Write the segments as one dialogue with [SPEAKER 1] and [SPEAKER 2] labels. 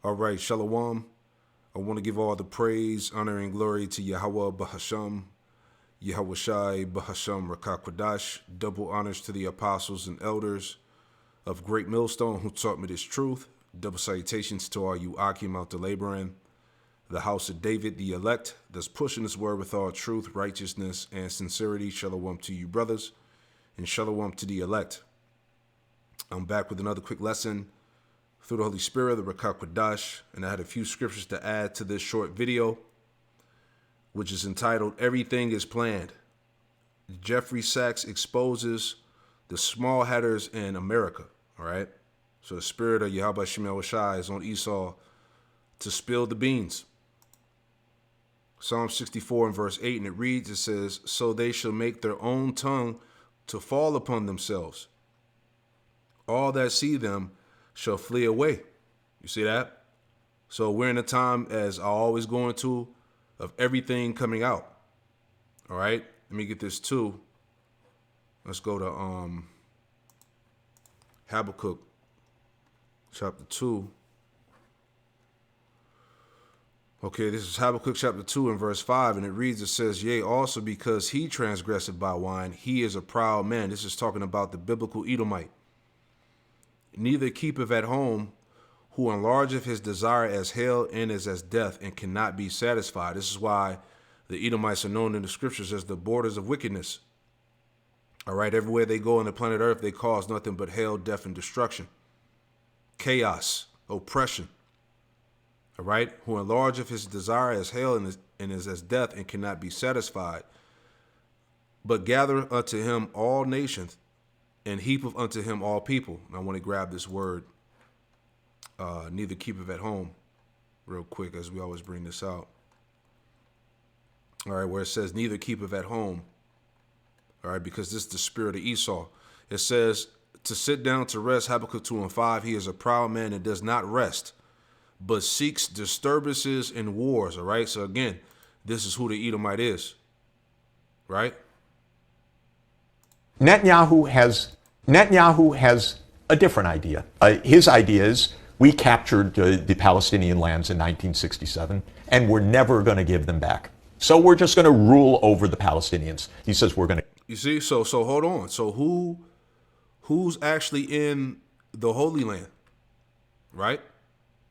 [SPEAKER 1] All right, Shalom. I want to give all the praise, honor, and glory to Yahweh Bahasham, Yahweh Shai Bahasham Rakakwadash. Double honors to the apostles and elders of Great Millstone who taught me this truth. Double salutations to all you Akim out the laboring, the house of David, the elect, that's pushing this word with all truth, righteousness, and sincerity. Shalom to you, brothers, and shalom to the elect. I'm back with another quick lesson through the Holy Spirit, the Rakak Quadash, and I had a few scriptures to add to this short video, which is entitled, Everything is Planned. Jeffrey Sachs exposes the small hatters in America, all right? So the spirit of Yahweh Shemel Shai is on Esau to spill the beans. Psalm 64 and verse 8, and it reads, it says, so they shall make their own tongue to fall upon themselves. All that see them shall flee away. You see that? So we're in a time, as I always go into, of everything coming out. All right? Let me get this too. Let's go to Habakkuk chapter 2. Okay, this is Habakkuk chapter 2 and verse 5, and it reads, it says, yea, also because he transgressed by wine, he is a proud man. This is talking about the biblical Edomite. Neither keepeth at home, who enlargeth his desire as hell and is as death, and cannot be satisfied. This is why the Edomites are known in the scriptures as the borders of wickedness. All right, everywhere they go on the planet Earth, they cause nothing but hell, death, and destruction. Chaos, oppression. All right, who enlargeth his desire as hell and is as death, and cannot be satisfied. But gather unto him all nations, and heapeth unto him all people. And I want to grab this word, neither keepeth at home, real quick, as we always bring this out. All right, where it says, neither keepeth at home. All right, because this is the spirit of Esau. It says, to sit down to rest, Habakkuk 2 and 5, he is a proud man and does not rest, but seeks disturbances and wars. All right, so again, this is who the Edomite is, right?
[SPEAKER 2] Netanyahu has a different idea. His idea is, we captured the Palestinian lands in 1967, and we're never going to give them back. So we're just going to rule over the Palestinians. He says we're going to.
[SPEAKER 1] You see, so hold on. So who's actually in the Holy Land, right?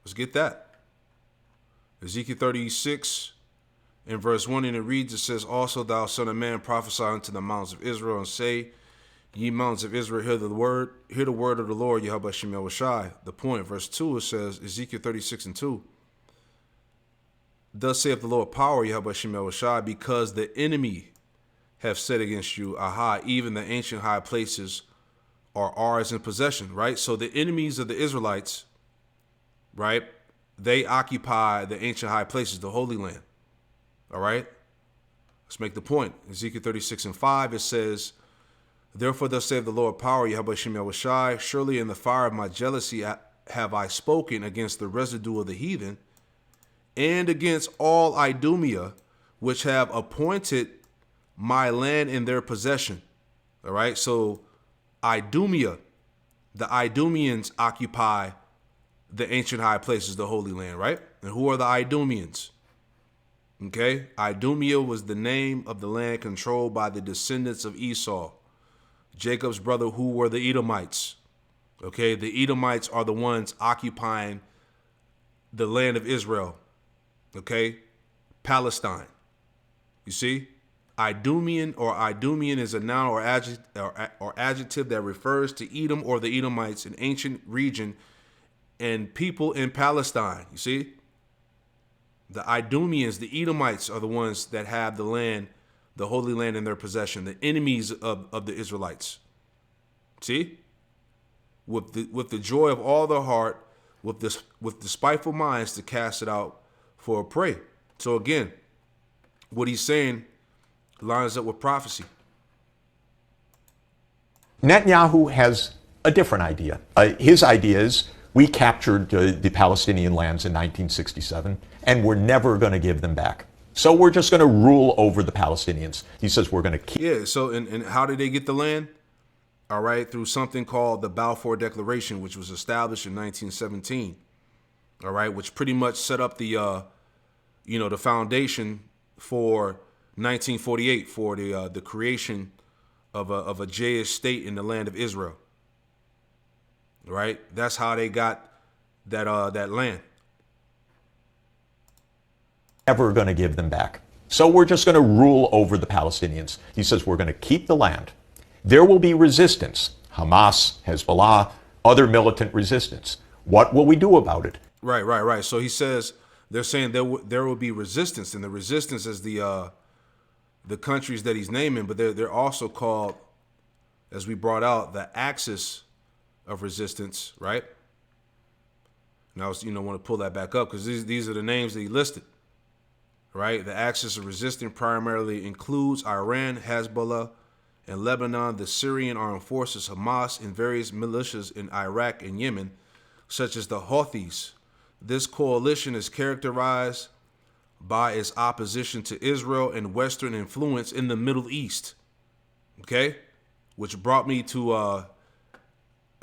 [SPEAKER 1] Let's get that. Ezekiel 36 in verse 1, and it reads, it says, also thou son of man, prophesy unto the mountains of Israel, and say, ye mountains of Israel, hear the word of the Lord, Yahweh Shemel Shai. The point, verse 2, it says, Ezekiel 36 and 2. Thus saith the Lord power, Yahweh Shemel Shai, because the enemy have said against you, aha, even the ancient high places are ours in possession, right? So the enemies of the Israelites, right, they occupy the ancient high places, the Holy Land. All right? Let's make the point. Ezekiel 36 and 5, it says, therefore thus saith the Lord power, Yahweh Shemel Shai, surely in the fire of my jealousy have I spoken against the residue of the heathen, and against all Idumea, which have appointed my land in their possession. All right, so Idumea, the Idumeans occupy the ancient high places, the Holy Land, right? And who are the Idumeans? Okay, Idumea was the name of the land controlled by the descendants of Esau, Jacob's brother, who were the Edomites. Okay, the Edomites are the ones occupying the land of Israel. Okay, Palestine. You see, Idumean is a noun or adjective that refers to Edom or the Edomites, an ancient region and people in Palestine. You see, the Idumeans, the Edomites, are the ones that have the land, the Holy Land, in their possession, the enemies of the Israelites. See, with the joy of all their heart, with despiteful minds to cast it out for a prey. So again, what he's saying lines up with prophecy.
[SPEAKER 2] Netanyahu has a different idea. His idea is, we captured the Palestinian lands in 1967, and we're never going to give them back. So we're just going to rule over the Palestinians. He says we're going to keep.
[SPEAKER 1] Yeah, so and how did they get the land? All right, through something called the Balfour Declaration, which was established in 1917. all right, which pretty much set up the the foundation for 1948 for the creation of a Jewish state in the land of Israel. Right? That's how they got that land.
[SPEAKER 2] Never going to give them back. So we're just going to rule over the Palestinians. He says we're going to keep the land. There will be resistance. Hamas, Hezbollah, other militant resistance. What will we do about it?
[SPEAKER 1] Right. So he says they're saying there will be resistance, and the resistance is the countries that he's naming, but they're also called, as we brought out, the axis of resistance, right? And I was want to pull that back up because these are the names that he listed. Right? The axis of resistance primarily includes Iran, Hezbollah, and Lebanon, the Syrian armed forces, Hamas, and various militias in Iraq and Yemen, such as the Houthis. This coalition is characterized by its opposition to Israel and Western influence in the Middle East. Okay? Which brought me to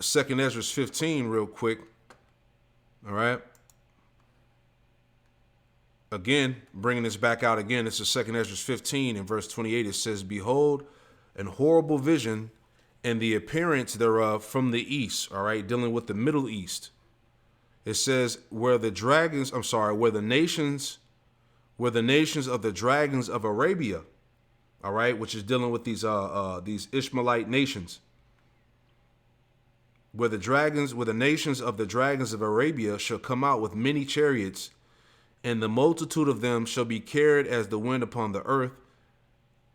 [SPEAKER 1] 2 Ezra 15 real quick. All right? Again, bringing this back out again, this is 2 Ezra 15 and verse 28. It says, "Behold, an horrible vision and the appearance thereof from the east." All right, dealing with the Middle East. It says, where the nations of the dragons of Arabia, all right, which is dealing with these Ishmaelite nations. Where the nations of the dragons of Arabia shall come out with many chariots, and the multitude of them shall be carried as the wind upon the earth,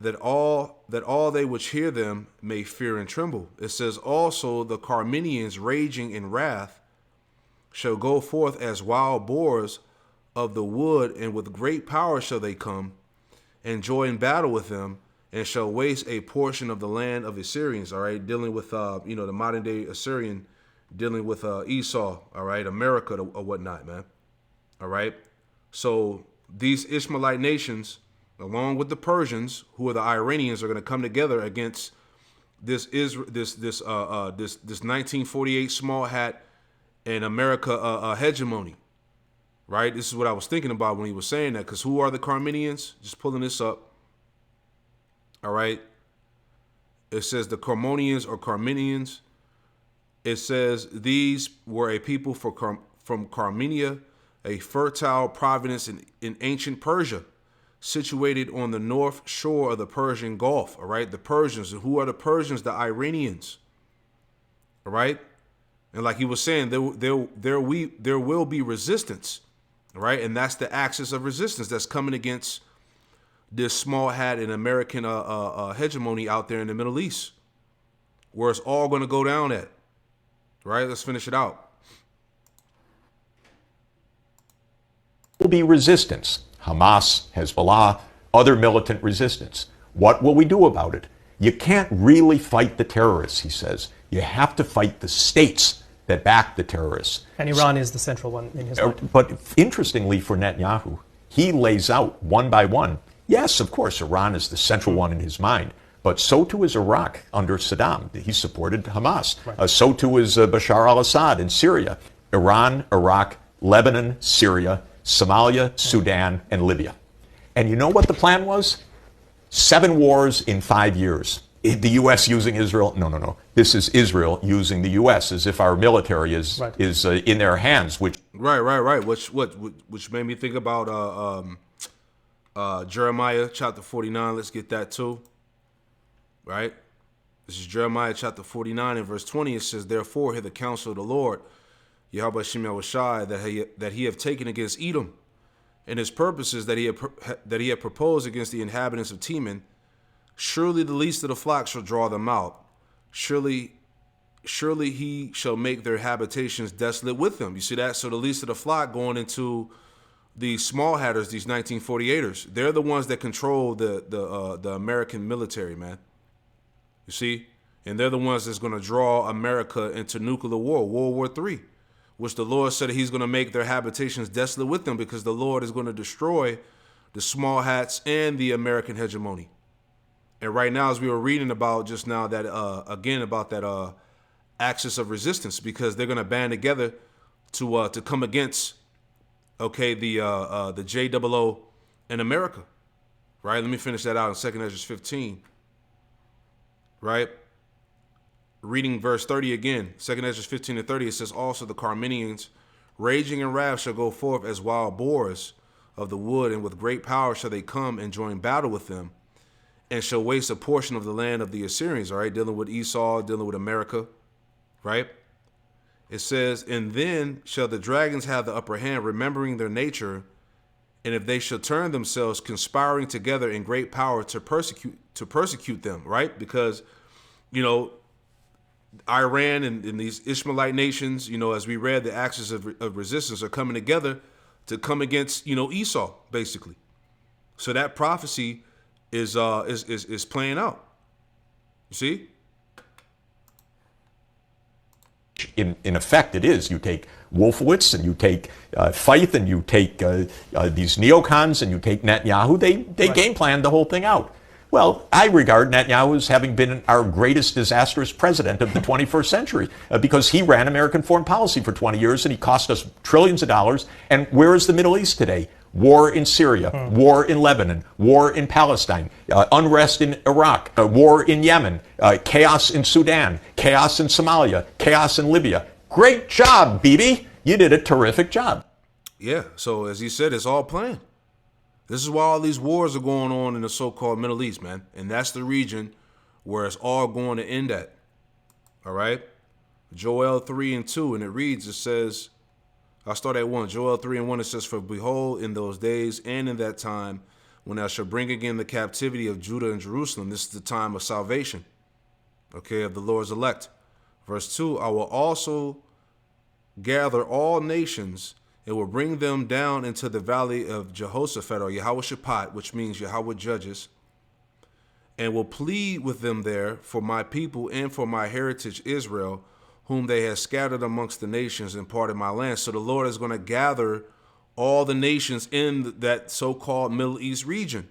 [SPEAKER 1] that all they which hear them may fear and tremble. It says also the Carmenians raging in wrath shall go forth as wild boars of the wood, and with great power shall they come, and join battle with them, and shall waste a portion of the land of the Assyrians. All right, dealing with the modern day Assyrian, dealing with Esau. All right, America or whatnot, man. All right. So these Ishmaelite nations, along with the Persians, who are the Iranians, are going to come together against this 1948 small hat and America hegemony. Right? This is what I was thinking about when he was saying that. Because who are the Carmenians? Just pulling this up. All right. It says the Carmonians or Carmenians. It says these were a people from Carmenia, a fertile province in ancient Persia, situated on the north shore of the Persian Gulf. All right, the Persians. And who are the Persians? The Iranians. All right, and like he was saying, there will be resistance. All right, and that's the axis of resistance that's coming against this small hat and American hegemony out there in the Middle East, where it's all going to go down at. Right, let's finish it out.
[SPEAKER 2] Will be resistance. Hamas, Hezbollah, other militant resistance. What will we do about it? You can't really fight the terrorists, he says. You have to fight the states that back the terrorists.
[SPEAKER 3] And Iran is the central one in his mind.
[SPEAKER 2] But interestingly for Netanyahu, he lays out one by one. Yes, of course, Iran is the central one in his mind. But so too is Iraq under Saddam. He supported Hamas. Right. So too is Bashar al-Assad in Syria. Iran, Iraq, Lebanon, Syria, Somalia, Sudan, and Libya. And you know what the plan was? 7 wars in 5 years. The U.S. using Israel? No. This is Israel using the U.S. as if our military is in their hands. Which
[SPEAKER 1] Which made me think about Jeremiah chapter 49. Let's get that too. Right? This is Jeremiah chapter 49 and verse 20. It says, "Therefore hear the counsel of the Lord, Yahweh Shem Yahushai, that he have taken against Edom, and his purposes that he had proposed against the inhabitants of Teman. Surely the least of the flock shall draw them out. Surely he shall make their habitations desolate with them." You see that? So the least of the flock going into these small hatters, these 1948ers. They're the ones that control the American military, man. You see? And they're the ones that's going to draw America into nuclear war, World War III, which the Lord said he's going to make their habitations desolate with them, because the Lord is going to destroy the small hats and the American hegemony. And right now, as we were reading about just now, that about that axis of resistance, because they're going to band together to come against Okay, the JOO in America, right? Let me finish that out in 2nd Ezra 15, right? Reading verse 30 again, 2nd Ezra 15 and 30, it says, also the Carmenians, raging in wrath, shall go forth as wild boars of the wood, and with great power shall they come and join battle with them, and shall waste a portion of the land of the Assyrians, all right? Dealing with Esau, dealing with America, right? It says, and then shall the dragons have the upper hand, remembering their nature, and if they shall turn themselves, conspiring together in great power to persecute them, right? Because, you know, Iran and these Ishmaelite nations, you know, as we read, the axis of resistance are coming together to come against, you know, Esau, basically. So that prophecy is playing out. You see?
[SPEAKER 2] In effect, it is. You take Wolfowitz and you take Feith and you take these neocons and you take Netanyahu. They game planned the whole thing out. Well, I regard Netanyahu as having been our greatest disastrous president of the 21st century because he ran American foreign policy for 20 years and he cost us trillions of dollars. And where is the Middle East today? War in Syria, war in Lebanon, war in Palestine, unrest in Iraq, war in Yemen, chaos in Sudan, chaos in Somalia, chaos in Libya. Great job, Bibi. You did a terrific job.
[SPEAKER 1] Yeah, so as he said, it's all planned. This is why all these wars are going on in the so-called Middle East, man. And that's the region where it's all going to end at. All right? Joel 3 and 2, and it reads, it says, I'll start at 1. Joel 3 and 1, it says, for behold, in those days and in that time, when I shall bring again the captivity of Judah and Jerusalem, this is the time of salvation, okay, of the Lord's elect. Verse 2, I will also gather all nations and will bring them down into the valley of Jehoshaphat, or Yahweh Shaphat, which means Yahweh judges, and will plead with them there for my people and for my heritage Israel, whom they have scattered amongst the nations and parted my land. So the Lord is going to gather all the nations in that so-called Middle East region.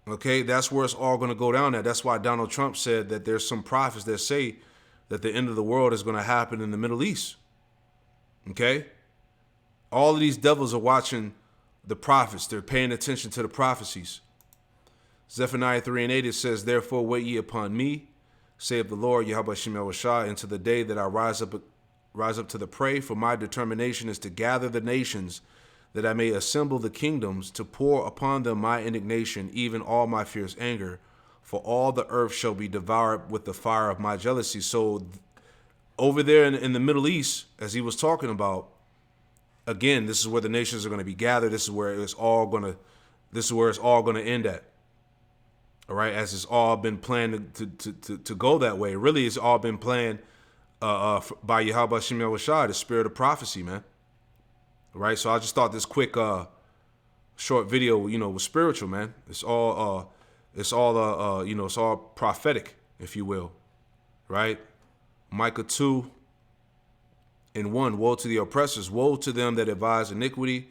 [SPEAKER 1] Okay, that's where it's all going to go down at. That's why Donald Trump said that there's some prophets that say that the end of the world is going to happen in the Middle East. Okay? All of these devils are watching the prophets. They're paying attention to the prophecies. Zephaniah 3 and 8, it says, therefore wait ye upon me, saith the Lord, Yahweh Shemel Shah, until the day that I rise up to the prey, for my determination is to gather the nations, that I may assemble the kingdoms, to pour upon them my indignation, even all my fierce anger, for all the earth shall be devoured with the fire of my jealousy. So over there in the Middle East, as he was talking about, again, this is where the nations are going to be gathered. This is where it's all going to end at. All right, as it's all been planned to go that way. Really, it's all been planned by Yahweh Shemel Shah, the spirit of prophecy, man. All right, so I just thought this quick short video, you know, was spiritual, man. It's all prophetic, if you will. Right? Micah 2 and 1, woe to the oppressors, woe to them that advise iniquity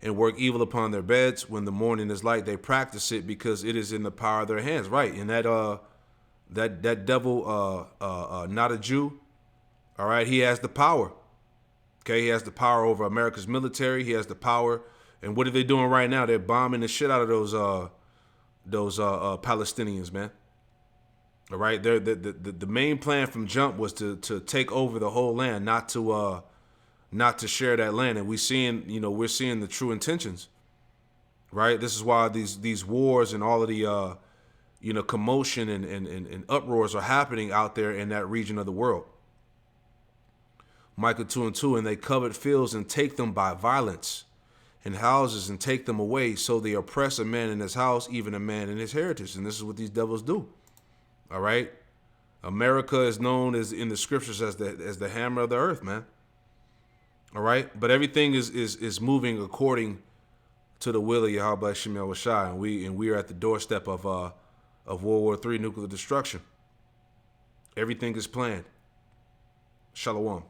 [SPEAKER 1] and work evil upon their beds. When the morning is light, they practice it, because it is in the power of their hands. Right. And that devil, not a Jew. All right. He has the power. Okay. He has the power over America's military. He has the power. And what are they doing right now? They're bombing the shit out of those Palestinians, man. All right. The main plan from jump was to take over the whole land, not to share that land. And we're seeing the true intentions, right? This is why these wars and all of the, commotion and uproars are happening out there in that region of the world. Micah 2 and 2, and they covet fields and take them by violence, and houses and take them away. So they oppress a man in his house, even a man in his heritage. And this is what these devils do. All right. America is known as in the scriptures as the hammer of the earth, man. All right. But everything is moving according to the will of Yahweh Shemel Shai. And we are at the doorstep of World War III nuclear destruction. Everything is planned. Shalom.